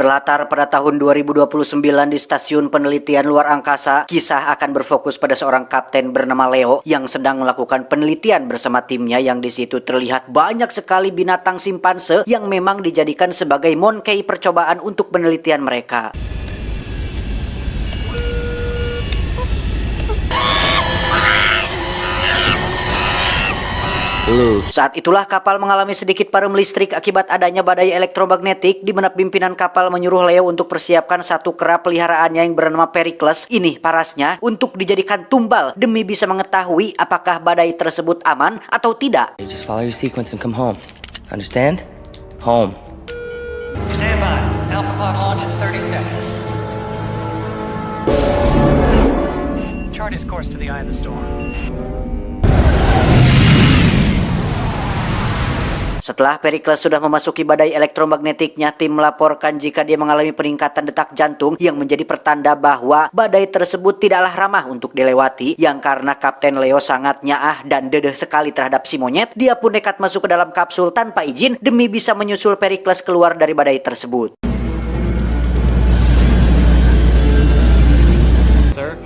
Berlatar pada tahun 2029 di Stasiun Penelitian Luar Angkasa, kisah akan berfokus pada seorang kapten bernama Leo yang sedang melakukan penelitian bersama timnya yang di situ terlihat banyak sekali binatang simpanse yang memang dijadikan sebagai monkey percobaan untuk penelitian mereka. Saat itulah kapal mengalami sedikit padam listrik akibat adanya badai elektromagnetik, di mana pimpinan kapal menyuruh Leo untuk persiapkan satu kera peliharaannya yang bernama Pericles. Ini parasnya untuk dijadikan tumbal demi bisa mengetahui apakah badai tersebut aman atau tidak. Just follow your sequence and come home. Understand? Home. Stand by. Alpha pod launch in 30 seconds. Chart his course to the eye of the storm. Setelah Pericles sudah memasuki badai elektromagnetiknya, tim melaporkan jika dia mengalami peningkatan detak jantung yang menjadi pertanda bahwa badai tersebut tidaklah ramah untuk dilewati, yang karena Kapten Leo sangat nyaah dan dedeh sekali terhadap si monyet, dia pun nekat masuk ke dalam kapsul tanpa izin demi bisa menyusul Pericles keluar dari badai tersebut. Sir,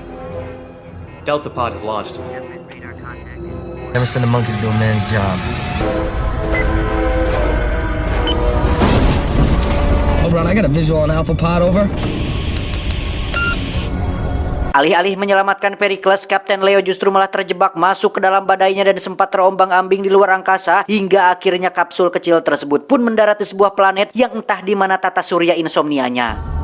Delta Pod has launched. Never send a monkey to do a man's job. Hold on, I got a visual on Alpha Pod, over. Alih-alih menyelamatkan Pericles, Kapten Leo justru malah terjebak masuk ke dalam badainya dan sempat terombang-ambing di luar angkasa, hingga akhirnya kapsul kecil tersebut pun mendarat di sebuah planet yang entah di mana tata surya insomnianya.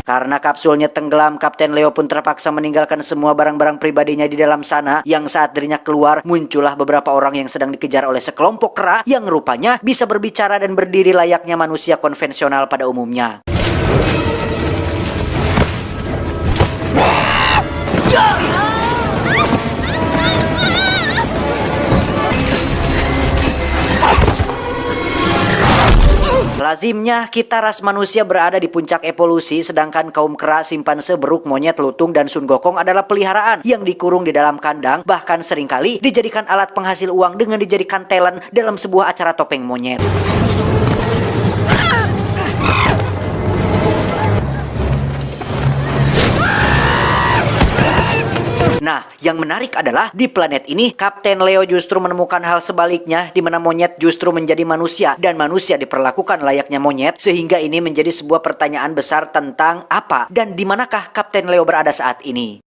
Karena kapsulnya tenggelam, Kapten Leo pun terpaksa meninggalkan semua barang-barang pribadinya di dalam sana, yang saat dirinya keluar, muncullah beberapa orang yang sedang dikejar oleh sekelompok kera yang rupanya bisa berbicara dan berdiri layaknya manusia konvensional pada umumnya. Lazimnya kita ras manusia berada di puncak evolusi, sedangkan kaum kera, simpanse, beruk, monyet, lutung, dan sun gokong adalah peliharaan yang dikurung di dalam kandang, bahkan seringkali dijadikan alat penghasil uang dengan dijadikan talent dalam sebuah acara topeng monyet. Nah, yang menarik adalah di planet ini Kapten Leo justru menemukan hal sebaliknya, di mana monyet justru menjadi manusia dan manusia diperlakukan layaknya monyet, sehingga ini menjadi sebuah pertanyaan besar tentang apa dan di manakah Kapten Leo berada saat ini.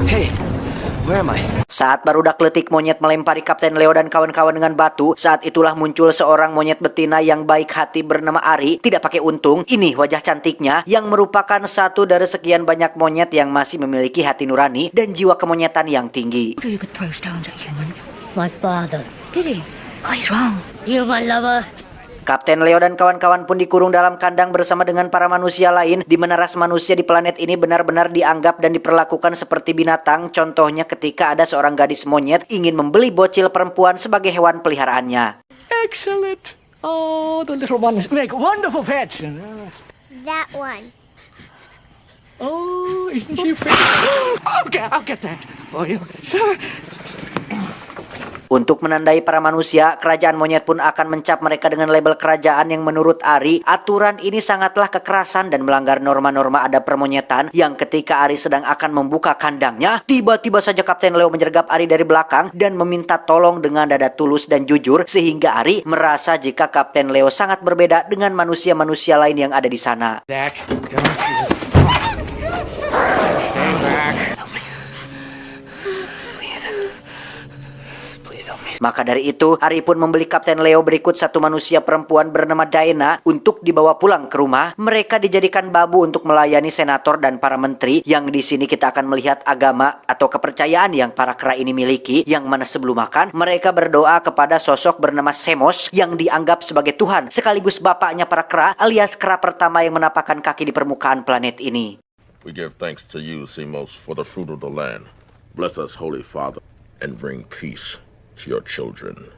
Hey, where am I? Saat barudak letik monyet melempari Kapten Leo dan kawan-kawan dengan batu, saat itulah muncul seorang monyet betina yang baik hati bernama Ari, tidak pakai untung. Ini wajah cantiknya yang merupakan satu dari sekian banyak monyet yang masih memiliki hati nurani dan jiwa kemonyetan yang tinggi. You could throw stones at humans. My father. Did he? Oh, he's wrong. You're my lover. Kapten Leo dan kawan-kawan pun dikurung dalam kandang bersama dengan para manusia lain, di mana ras manusia di planet ini benar-benar dianggap dan diperlakukan seperti binatang. Contohnya ketika ada seorang gadis monyet ingin membeli bocil perempuan sebagai hewan peliharaannya. Excellent. Oh, the little ones make wonderful pets. That one. Oh, isn't she pretty? I'll get that for you. Untuk menandai para manusia, kerajaan monyet pun akan mencap mereka dengan label kerajaan yang menurut Ari, aturan ini sangatlah kekerasan dan melanggar norma-norma adab permonyetan, yang ketika Ari sedang akan membuka kandangnya, tiba-tiba saja Kapten Leo menyergap Ari dari belakang dan meminta tolong dengan dada tulus dan jujur, sehingga Ari merasa jika Kapten Leo sangat berbeda dengan manusia-manusia lain yang ada di sana. Zach, don't you... Stay back. Maka dari itu, Ari pun membeli Kapten Leo berikut satu manusia perempuan bernama Diana untuk dibawa pulang ke rumah. Mereka dijadikan babu untuk melayani senator dan para menteri, yang di sini kita akan melihat agama atau kepercayaan yang para kera ini miliki, yang mana sebelum makan mereka berdoa kepada sosok bernama Semos yang dianggap sebagai Tuhan sekaligus bapaknya para kera, alias kera pertama yang menapakkan kaki di permukaan planet ini. We give thanks to you, Semos, for the fruit of the land. Bless us, Holy Father, and bring peace to your children.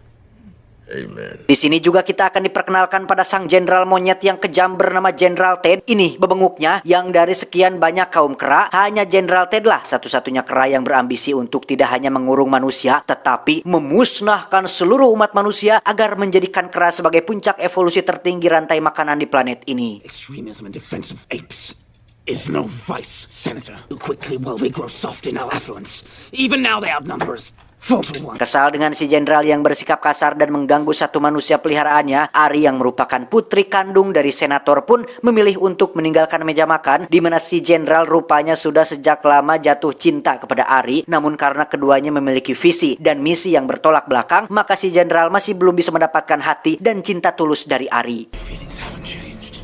Amen. Di sini juga kita akan diperkenalkan pada sang jenderal monyet yang kejam bernama Jenderal Ted. Ini bebenguknya yang dari sekian banyak kaum kera, hanya Jenderal Ted lah satu-satunya kera yang berambisi untuk tidak hanya mengurung manusia, tetapi memusnahkan seluruh umat manusia agar menjadikan kera sebagai puncak evolusi tertinggi rantai makanan di planet ini. Extremism and defense of apes is no vice, Senator. Too quickly will we grow soft in our affluence. Even now they outnumber us 4-1. Kesal dengan si jenderal yang bersikap kasar dan mengganggu satu manusia peliharaannya, Ari yang merupakan putri kandung dari senator pun memilih untuk meninggalkan meja makan, di mana si jenderal rupanya sudah sejak lama jatuh cinta kepada Ari. Namun karena keduanya memiliki visi dan misi yang bertolak belakang, maka si jenderal masih belum bisa mendapatkan hati dan cinta tulus dari Ari. Feelings haven't changed.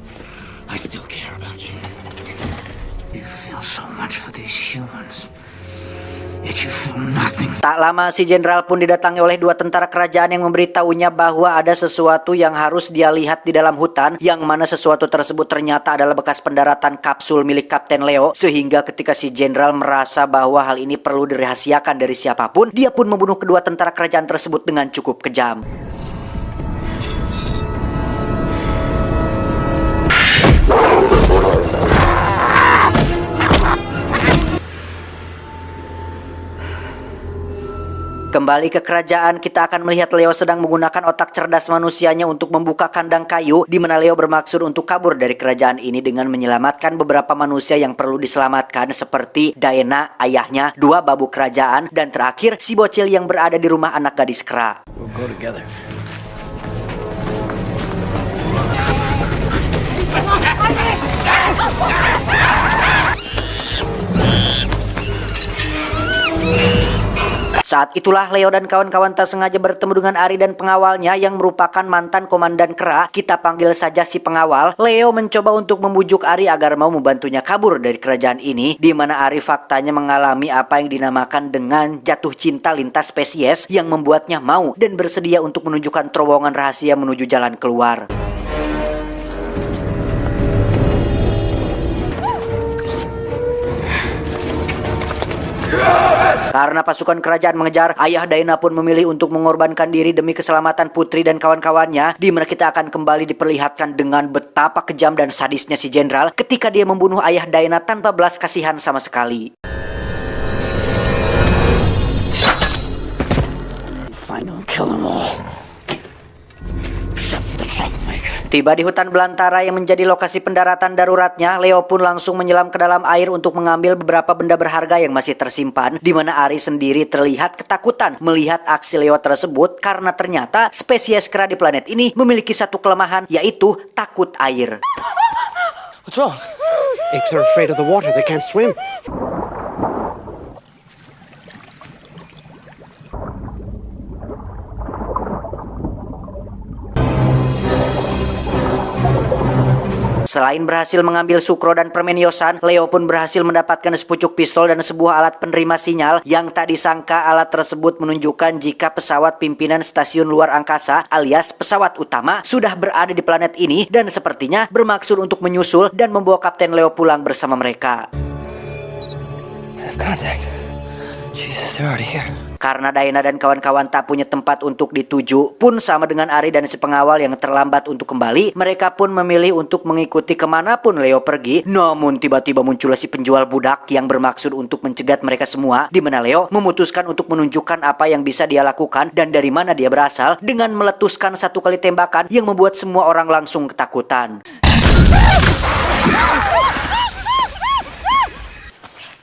I still care about you. You feel so much for these humans. Yet you feel nothing. Tak lama si jenderal pun didatangi oleh dua tentara kerajaan yang memberitahunya bahwa ada sesuatu yang harus dia lihat di dalam hutan, yang mana sesuatu tersebut ternyata adalah bekas pendaratan kapsul milik Kapten Leo. Sehingga ketika si jenderal merasa bahwa hal ini perlu dirahasiakan dari siapapun, dia pun membunuh kedua tentara kerajaan tersebut dengan cukup kejam. Kembali ke kerajaan, kita akan melihat Leo sedang menggunakan otak cerdas manusianya untuk membuka kandang kayu, di mana Leo bermaksud untuk kabur dari kerajaan ini dengan menyelamatkan beberapa manusia yang perlu diselamatkan, seperti Diana, ayahnya, dua babu kerajaan, dan terakhir si bocil yang berada di rumah anak gadis kera. We'll go together. Saat itulah Leo dan kawan-kawan tak sengaja bertemu dengan Ari dan pengawalnya yang merupakan mantan komandan kera. Kita panggil saja si pengawal. Leo mencoba untuk membujuk Ari agar mau membantunya kabur dari kerajaan ini, di mana Ari faktanya mengalami apa yang dinamakan dengan jatuh cinta lintas spesies yang membuatnya mau dan bersedia untuk menunjukkan terowongan rahasia menuju jalan keluar. Karena pasukan kerajaan mengejar, ayah Diana pun memilih untuk mengorbankan diri demi keselamatan putri dan kawan-kawannya, di mana kita akan kembali diperlihatkan dengan betapa kejam dan sadisnya si jenderal ketika dia membunuh ayah Diana tanpa belas kasihan sama sekali. Final kill them all. Except for the troublemaker. Tiba di hutan belantara yang menjadi lokasi pendaratan daruratnya, Leo pun langsung menyelam ke dalam air untuk mengambil beberapa benda berharga yang masih tersimpan, di mana Ari sendiri terlihat ketakutan melihat aksi Leo tersebut karena ternyata spesies kera di planet ini memiliki satu kelemahan, yaitu takut air. What's wrong? Apes are afraid of the water. They can't swim. Selain berhasil mengambil sukro dan permen yosan, Leo pun berhasil mendapatkan sepucuk pistol dan sebuah alat penerima sinyal yang tak disangka alat tersebut menunjukkan jika pesawat pimpinan stasiun luar angkasa alias pesawat utama sudah berada di planet ini dan sepertinya bermaksud untuk menyusul dan membawa Kapten Leo pulang bersama mereka. I have contact. Jesus, they're already here. Karena Diana dan kawan-kawan tak punya tempat untuk dituju, pun sama dengan Ari dan si pengawal yang terlambat untuk kembali, mereka pun memilih untuk mengikuti kemanapun Leo pergi. Namun tiba-tiba muncullah si penjual budak yang bermaksud untuk mencegat mereka semua, di mana Leo memutuskan untuk menunjukkan apa yang bisa dia lakukan dan dari mana dia berasal dengan meletuskan satu kali tembakan yang membuat semua orang langsung ketakutan.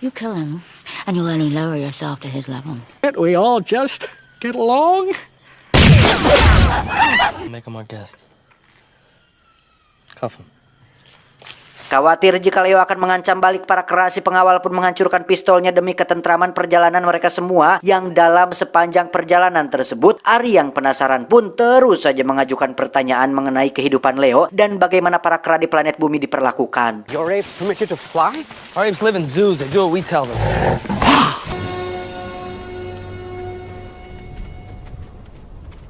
You kill him, and you'll only lower yourself to his level. Can't we all just get along? Make him our guest. Cuff him. Khawatir jika Leo akan mengancam balik para kera, si pengawal pun menghancurkan pistolnya demi ketentraman perjalanan mereka semua. Yang dalam sepanjang perjalanan tersebut, Ari yang penasaran pun terus saja mengajukan pertanyaan mengenai kehidupan Leo dan bagaimana para kera di planet bumi diperlakukan. Your apes permit you to fly? Our apes live in zoos. They do what we tell them.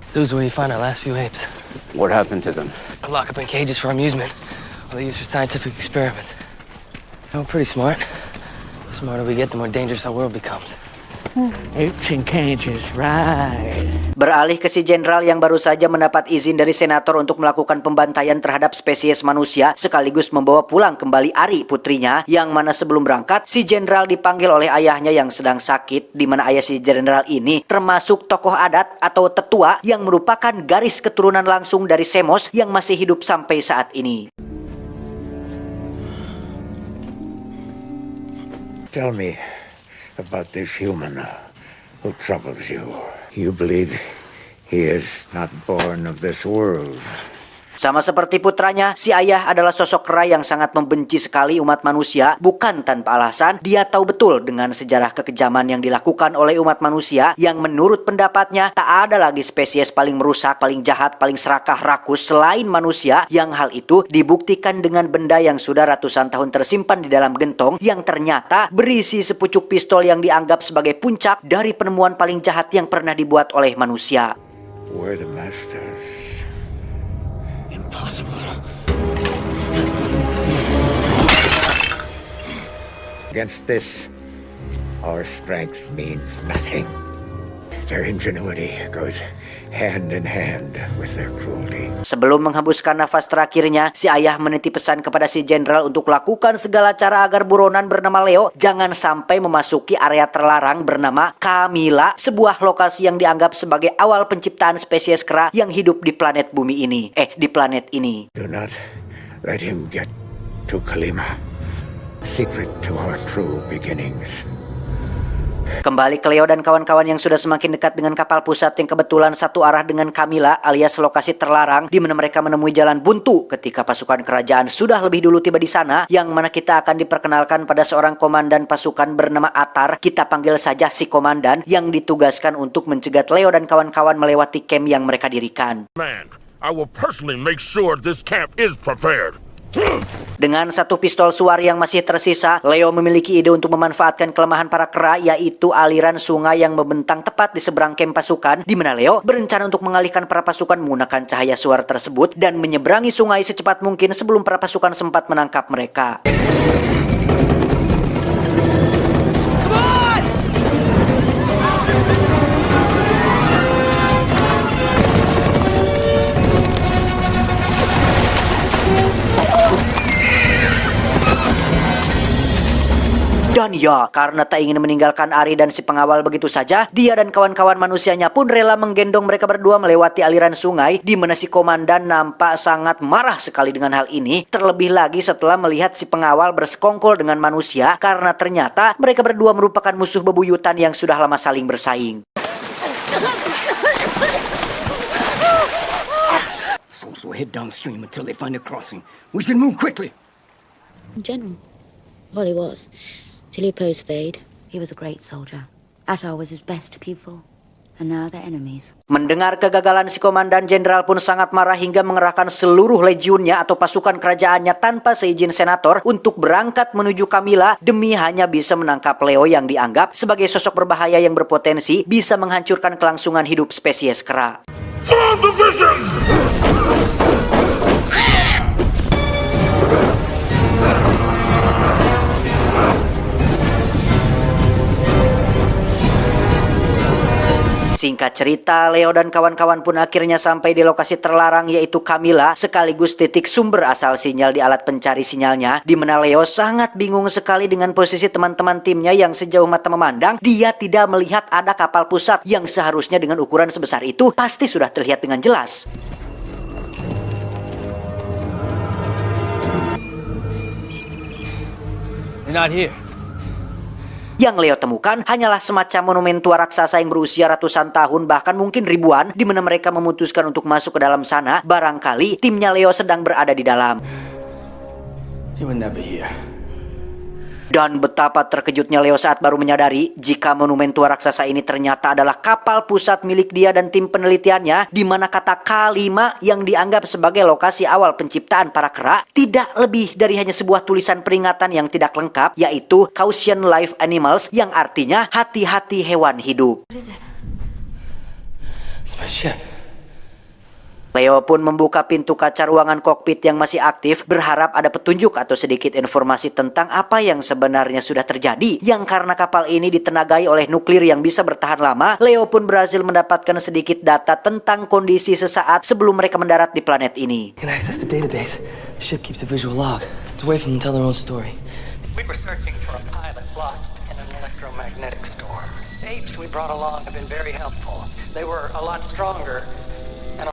Zoos where you find our last few apes. What happened to them? They're locked up in cages for amusement, or they used for scientific experiments. They're pretty smart. The smarter we get, the more dangerous our world becomes. Apes in cages, right. Beralih ke si jenderal yang baru saja mendapat izin dari senator untuk melakukan pembantaian terhadap spesies manusia sekaligus membawa pulang kembali Ari putrinya, yang mana sebelum berangkat si jenderal dipanggil oleh ayahnya yang sedang sakit, di mana ayah si jenderal ini termasuk tokoh adat atau tetua yang merupakan garis keturunan langsung dari Semos yang masih hidup sampai saat ini. Tell me about this human who troubles you. You believe he is not born of this world. Sama seperti putranya, si ayah adalah sosok kera yang sangat membenci sekali umat manusia. Bukan tanpa alasan, dia tahu betul dengan sejarah kekejaman yang dilakukan oleh umat manusia yang menurut pendapatnya tak ada lagi spesies paling merusak, paling jahat, paling serakah rakus selain manusia, yang hal itu dibuktikan dengan benda yang sudah ratusan tahun tersimpan di dalam gentong yang ternyata berisi sepucuk pistol yang dianggap sebagai puncak dari penemuan paling jahat yang pernah dibuat oleh manusia. We're the masters. Impossible. Against this, our strength means nothing. Their ingenuity goes hand in hand with their cruelty. Sebelum menghembuskan nafas terakhirnya, si ayah menitip pesan kepada si jenderal untuk lakukan segala cara agar buronan bernama Leo jangan sampai memasuki area terlarang bernama Kamila, sebuah lokasi yang dianggap sebagai awal penciptaan spesies kera yang hidup di planet bumi ini. Di planet ini. Do not let him get to Kalima, secret to our true beginnings. Kembali ke Leo dan kawan-kawan yang sudah semakin dekat dengan kapal pusat yang kebetulan satu arah dengan Kamila alias lokasi terlarang, di mana mereka menemui jalan buntu ketika pasukan kerajaan sudah lebih dulu tiba di sana, yang mana kita akan diperkenalkan pada seorang komandan pasukan bernama Atar. Kita panggil saja si komandan yang ditugaskan untuk mencegat Leo dan kawan-kawan melewati camp yang mereka dirikan. Man, I will personally make sure this camp is prepared. Dengan satu pistol suar yang masih tersisa, Leo memiliki ide untuk memanfaatkan kelemahan para kera, yaitu aliran sungai yang membentang tepat di seberang kamp pasukan, di mana Leo berencana untuk mengalihkan para pasukan menggunakan cahaya suar tersebut dan menyeberangi sungai secepat mungkin sebelum para pasukan sempat menangkap mereka. Dan ya, karena tak ingin meninggalkan Ari dan si pengawal begitu saja, dia dan kawan-kawan manusianya pun rela menggendong mereka berdua melewati aliran sungai, di mana si komandan nampak sangat marah sekali dengan hal ini, terlebih lagi setelah melihat si pengawal bersekongkol dengan manusia, karena ternyata mereka berdua merupakan musuh bebuyutan yang sudah lama saling bersaing. Soldiers will head downstream until they find a crossing. We should move quickly. General. Well, he was. Till he opposed Thade. He was a great soldier. Attar was his best pupil. And now they're enemies. Mendengar kegagalan si komandan jenderal pun sangat marah hingga mengerahkan seluruh legiunnya atau pasukan kerajaannya tanpa seizin senator untuk berangkat menuju Kamila demi hanya bisa menangkap Leo yang dianggap sebagai sosok berbahaya yang berpotensi bisa menghancurkan kelangsungan hidup spesies kera. Singkat cerita, Leo dan kawan-kawan pun akhirnya sampai di lokasi terlarang yaitu Kamila, sekaligus titik sumber asal sinyal di alat pencari sinyalnya, di mana Leo sangat bingung sekali dengan posisi teman-teman timnya yang sejauh mata memandang, dia tidak melihat ada kapal pusat yang seharusnya dengan ukuran sebesar itu pasti sudah terlihat dengan jelas. You're not here. Yang Leo temukan hanyalah semacam monumen tua raksasa yang berusia ratusan tahun, bahkan mungkin ribuan, di mana mereka memutuskan untuk masuk ke dalam sana. Barangkali timnya Leo sedang berada di dalam. He would never hear. Dan betapa terkejutnya Leo saat baru menyadari jika monumen tua raksasa ini ternyata adalah kapal pusat milik dia dan tim penelitiannya, di mana kata K5 yang dianggap sebagai lokasi awal penciptaan para kera tidak lebih dari hanya sebuah tulisan peringatan yang tidak lengkap, yaitu Caution Live Animals, yang artinya hati-hati hewan hidup. It's my ship. Leo pun membuka pintu kaca ruangan kokpit yang masih aktif, berharap ada petunjuk atau sedikit informasi tentang apa yang sebenarnya sudah terjadi. Yang karena kapal ini ditenagai oleh nuklir yang bisa bertahan lama, Leo pun berhasil mendapatkan sedikit data tentang kondisi sesaat sebelum mereka mendarat di planet ini. Can access the database. The ship keeps a visual log. It's a way for them to tell their own story. We were searching for a pilot lost in an electromagnetic storm. The apes we brought along have been very helpful. They were a lot stronger.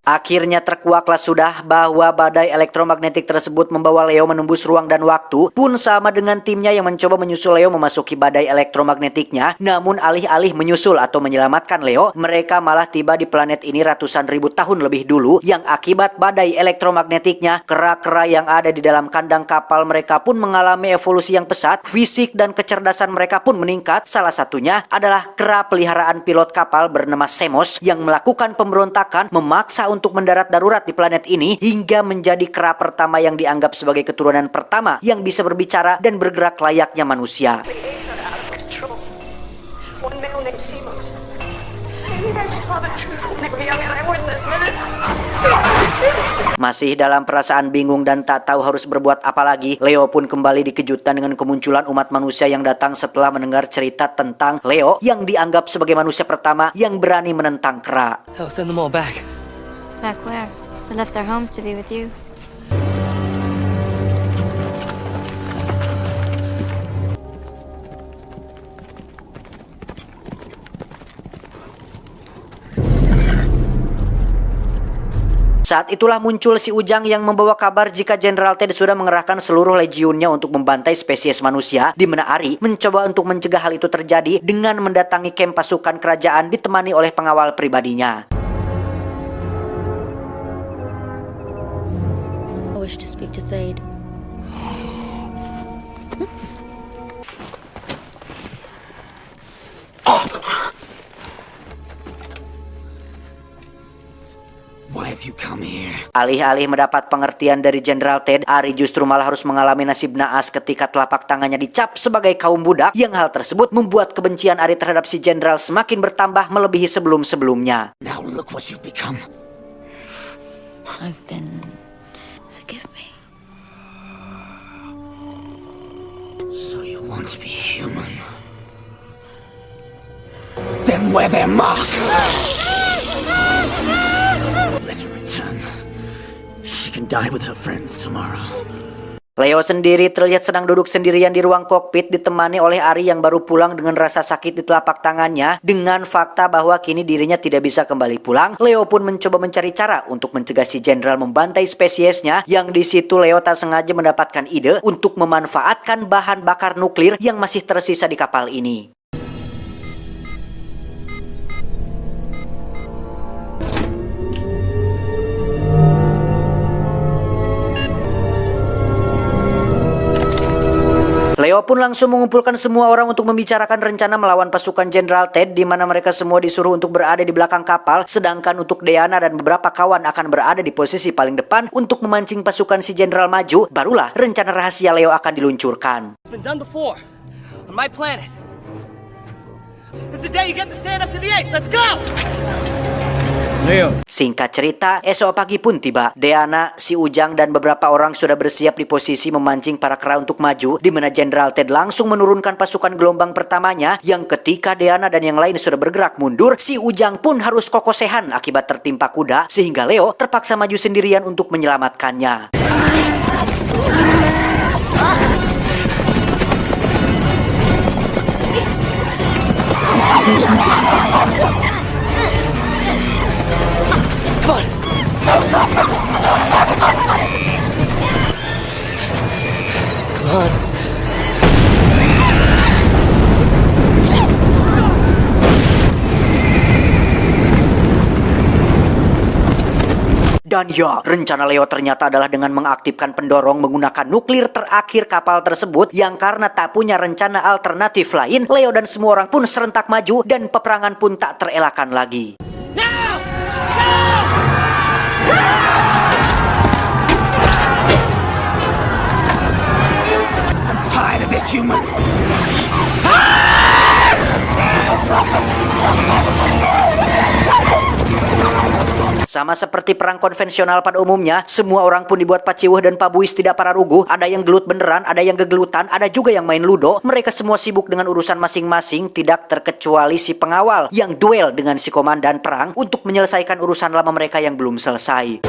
Akhirnya terkuaklah sudah bahwa badai elektromagnetik tersebut membawa Leo menembus ruang dan waktu, pun sama dengan timnya yang mencoba menyusul Leo memasuki badai elektromagnetiknya. Namun alih-alih menyusul atau menyelamatkan Leo, mereka malah tiba di planet ini ratusan ribu tahun lebih dulu, yang akibat badai elektromagnetiknya, kera-kera yang ada di dalam kandang kapal mereka pun mengalami evolusi yang pesat, fisik dan kecerdasan mereka pun meningkat. Salah satunya adalah kera peliharaan pilot kapal bernama Semos yang melakukan pemberontakan, memaksa untuk mendarat darurat di planet ini, hingga menjadi kera pertama yang dianggap sebagai keturunan pertama yang bisa berbicara dan bergerak layaknya manusia. Masih dalam perasaan bingung dan tak tahu harus berbuat apa lagi, Leo pun kembali dikejutkan dengan kemunculan umat manusia yang datang setelah mendengar cerita tentang Leo yang dianggap sebagai manusia pertama yang berani menentang kera. Hell, send them all back. Back where? They left their homes to be with you. Saat itulah muncul si Ujang yang membawa kabar jika Jenderal Ted sudah mengerahkan seluruh legionnya untuk membantai spesies manusia, di mana Ari mencoba untuk mencegah hal itu terjadi dengan mendatangi kamp pasukan kerajaan ditemani oleh pengawal pribadinya. I wish to speak to Thade. Why have you come here? Alih-alih mendapat pengertian dari Jenderal Ted, Ari justru malah harus mengalami nasib naas ketika telapak tangannya dicap sebagai kaum budak, yang hal tersebut membuat kebencian Ari terhadap si Jenderal semakin bertambah melebihi sebelum-sebelumnya. Now look what you've become. I've been... Forgive me. So you want to be human? Then wear their mark! Let her return. She can die with her friends tomorrow. Leo sendiri terlihat sedang duduk sendirian di ruang kokpit ditemani oleh Ari yang baru pulang dengan rasa sakit di telapak tangannya. Dengan fakta bahwa kini dirinya tidak bisa kembali pulang, Leo pun mencoba mencari cara untuk mencegah si Jenderal membantai spesiesnya, yang di situ Leo tak sengaja mendapatkan ide untuk memanfaatkan bahan bakar nuklir yang masih tersisa di kapal ini. Leo pun langsung mengumpulkan semua orang untuk membicarakan rencana melawan pasukan Jenderal Ted, di mana mereka semua disuruh untuk berada di belakang kapal, sedangkan untuk Deanna dan beberapa kawan akan berada di posisi paling depan untuk memancing pasukan si Jenderal maju. Barulah rencana rahasia Leo akan diluncurkan. It's been done before on my planet. It's the day you get to stand up to the apes. Let's go! Leo. Singkat cerita, esok pagi pun tiba. Deanna, si Ujang, dan beberapa orang sudah bersiap di posisi memancing para kera untuk maju, di mana Jenderal Ted langsung menurunkan pasukan gelombang pertamanya, yang ketika Deanna dan yang lain sudah bergerak mundur, si Ujang pun harus kokosehan akibat tertimpa kuda, sehingga Leo terpaksa maju sendirian untuk menyelamatkannya. Dan ya, rencana Leo ternyata adalah dengan mengaktifkan pendorong menggunakan nuklir terakhir kapal tersebut yang karena tak punya rencana alternatif lain, Leo dan semua orang pun serentak maju dan peperangan pun tak terelakkan lagi. I'm tired of this human. Sama seperti perang konvensional pada umumnya, semua orang pun dibuat paciwuh dan pabuis tidak pararuguh. Ada yang gelut beneran, ada yang gegelutan, ada juga yang main ludo. Mereka semua sibuk dengan urusan masing-masing, tidak terkecuali si pengawal yang duel dengan si komandan perang untuk menyelesaikan urusan lama mereka yang belum selesai.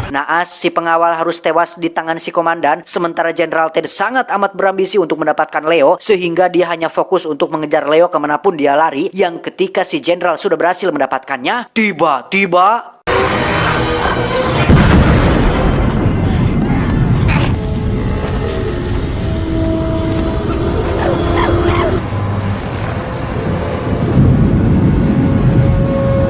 Naas, si pengawal harus tewas di tangan si komandan, sementara Jenderal Ted sangat amat berambisi untuk mendapatkan Leo, sehingga dia hanya fokus untuk mengejar Leo kemanapun dia lari, yang ketika si Jenderal sudah berhasil mendapatkannya, tiba-tiba...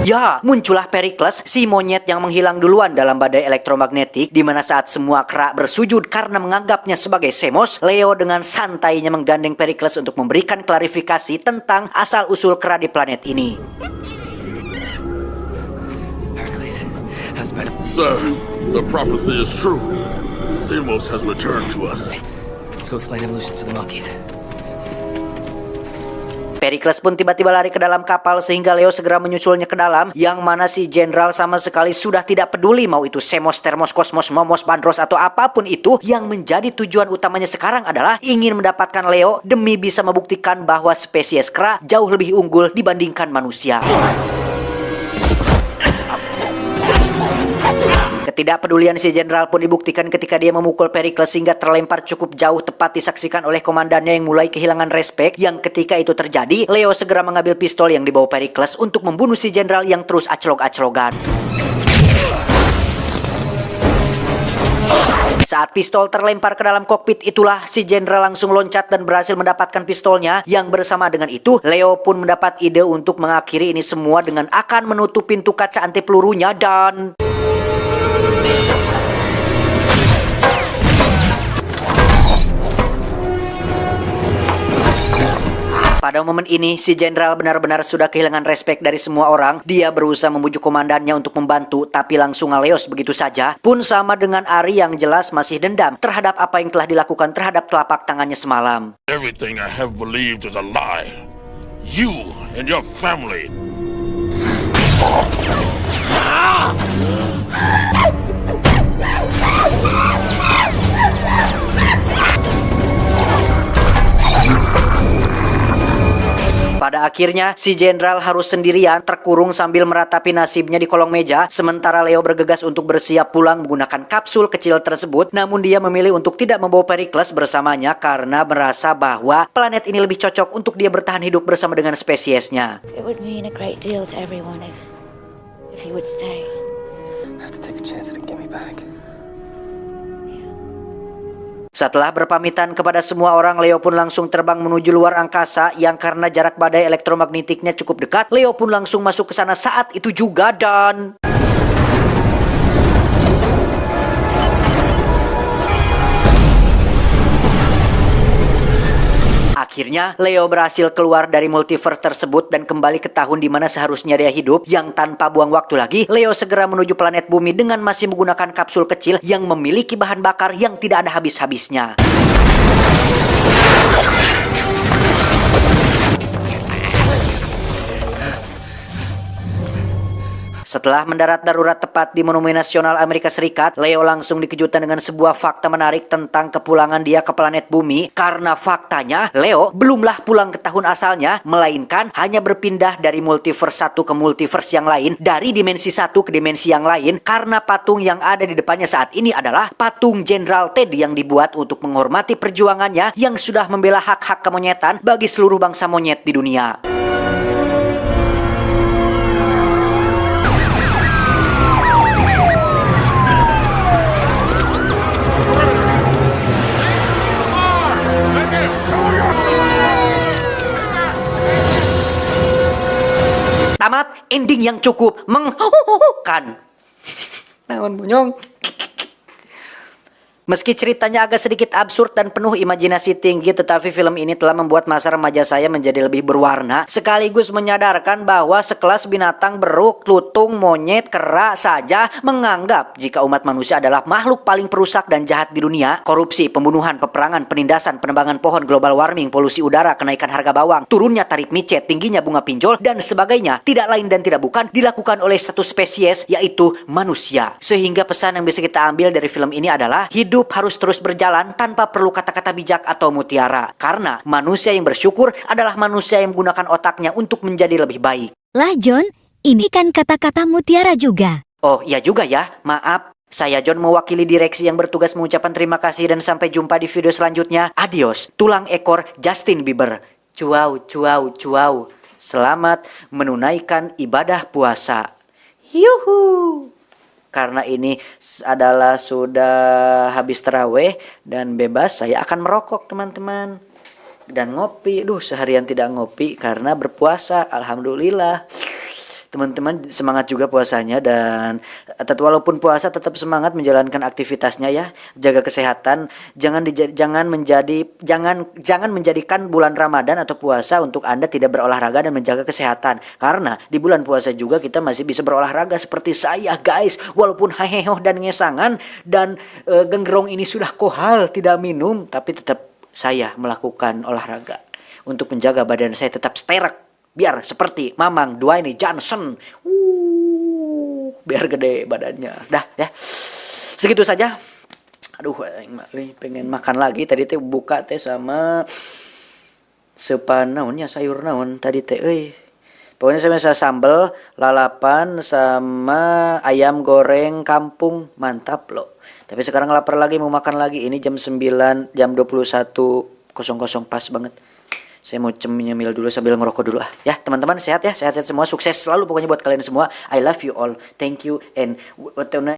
Ya, muncullah Pericles, si monyet yang menghilang duluan dalam badai elektromagnetik, di mana saat semua kera bersujud karena menganggapnya sebagai Semos, Leo dengan santainya menggandeng Pericles untuk memberikan klarifikasi tentang asal-usul kera di planet ini. Hercules, how's better? Sir, the prophecy is true. Semos has returned to us. Let's go explain evolution to the monkeys. Pericles pun tiba-tiba lari ke dalam kapal sehingga Leo segera menyusulnya ke dalam, yang mana si Jenderal sama sekali sudah tidak peduli mau itu Semos, Termos, Kosmos, Momos, Bandros atau apapun itu. Yang menjadi tujuan utamanya sekarang adalah ingin mendapatkan Leo demi bisa membuktikan bahwa spesies kera jauh lebih unggul dibandingkan manusia. Ketidakpedulian si Jenderal pun dibuktikan ketika dia memukul Pericles hingga terlempar cukup jauh, tepat disaksikan oleh komandannya yang mulai kehilangan respek. Yang ketika itu terjadi, Leo segera mengambil pistol yang dibawa Pericles untuk membunuh si Jenderal yang terus aclog-aclogan. Saat pistol terlempar ke dalam kokpit itulah si Jenderal langsung loncat dan berhasil mendapatkan pistolnya. Yang bersama dengan itu, Leo pun mendapat ide untuk mengakhiri ini semua dengan akan menutup pintu kaca anti pelurunya dan... Pada momen ini, si Jenderal benar-benar sudah kehilangan respek dari semua orang. Dia berusaha membujuk komandannya untuk membantu, tapi langsung ngaleos begitu saja. Pun sama dengan Ari yang jelas masih dendam terhadap apa yang telah dilakukan terhadap telapak tangannya semalam. Everything I have believed is a lie. You and your family. Pada akhirnya, si Jenderal harus sendirian terkurung sambil meratapi nasibnya di kolong meja, sementara Leo bergegas untuk bersiap pulang menggunakan kapsul kecil tersebut. Namun dia memilih untuk tidak membawa Pericles bersamanya karena merasa bahwa planet ini lebih cocok untuk dia bertahan hidup bersama dengan spesiesnya. It would mean a great deal to everyone if he would stay. I have to take a chance to get me back. Setelah berpamitan kepada semua orang, Leo pun langsung terbang menuju luar angkasa yang karena jarak badai elektromagnetiknya cukup dekat. Leo pun langsung masuk ke sana saat itu juga dan... Akhirnya, Leo berhasil keluar dari multiverse tersebut dan kembali ke tahun di mana seharusnya dia hidup. Yang tanpa buang waktu lagi, Leo segera menuju planet bumi dengan masih menggunakan kapsul kecil yang memiliki bahan bakar yang tidak ada habis-habisnya. Setelah mendarat darurat tepat di Monumen Nasional Amerika Serikat, Leo langsung dikejutkan dengan sebuah fakta menarik tentang kepulangan dia ke planet bumi. Karena faktanya, Leo belumlah pulang ke tahun asalnya, melainkan hanya berpindah dari multiverse satu ke multiverse yang lain, dari dimensi satu ke dimensi yang lain, karena patung yang ada di depannya saat ini adalah patung Jenderal Ted yang dibuat untuk menghormati perjuangannya yang sudah membela hak-hak kemonyetan bagi seluruh bangsa monyet di dunia. ending yang cukup menghuhuhukan. Naon bunyong. Meski ceritanya agak sedikit absurd dan penuh imajinasi tinggi, tetapi film ini telah membuat masa remaja saya menjadi lebih berwarna, sekaligus menyadarkan bahwa sekelas binatang beruk, lutung, monyet, kera saja menganggap jika umat manusia adalah makhluk paling perusak dan jahat di dunia. Korupsi, pembunuhan, peperangan, penindasan, penebangan pohon, global warming, polusi udara, kenaikan harga bawang, turunnya tarif micet, tingginya bunga pinjol, dan sebagainya tidak lain dan tidak bukan dilakukan oleh satu spesies, yaitu manusia. Sehingga pesan yang bisa kita ambil dari film ini adalah hidup harus terus berjalan tanpa perlu kata-kata bijak atau mutiara. Karena manusia yang bersyukur adalah manusia yang menggunakan otaknya untuk menjadi lebih baik. Lah John, ini kan kata-kata mutiara juga. Oh iya juga ya, maaf. Saya John mewakili direksi yang bertugas mengucapkan terima kasih dan sampai jumpa di video selanjutnya. Adios, tulang ekor Justin Bieber. Cuau, cuau, cuau. Selamat menunaikan ibadah puasa. Yuhu. Karena ini adalah sudah habis tarawih dan bebas, saya akan merokok teman-teman. Dan ngopi, seharian tidak ngopi karena berpuasa, alhamdulillah. Teman-teman semangat juga puasanya dan walaupun puasa tetap semangat menjalankan aktivitasnya ya. Jaga kesehatan, jangan menjadikan bulan Ramadan atau puasa untuk Anda tidak berolahraga dan menjaga kesehatan. Karena di bulan puasa juga kita masih bisa berolahraga seperti saya guys. Walaupun heheho dan ngesangan dan genggerong ini sudah kohal tidak minum, tapi tetap saya melakukan olahraga untuk menjaga badan saya tetap sterek. Biar seperti Mamang Dwayne Johnson. Biar gede badannya. Dah ya. Segitu saja. Aduh, pengen makan lagi. Tadi teh buka teh sama sepan naonnya sayur naon tadi teh Pokoknya saya bisa sambal, lalapan sama ayam goreng kampung. Mantap loh. Tapi sekarang lapar lagi mau makan lagi. Ini jam 9, jam 21.00 pas banget. Saya mau nyemil dulu sambil ngerokok dulu ya teman-teman, sehat ya, sehat-sehat semua, sukses selalu pokoknya buat kalian semua. I love you all, thank you and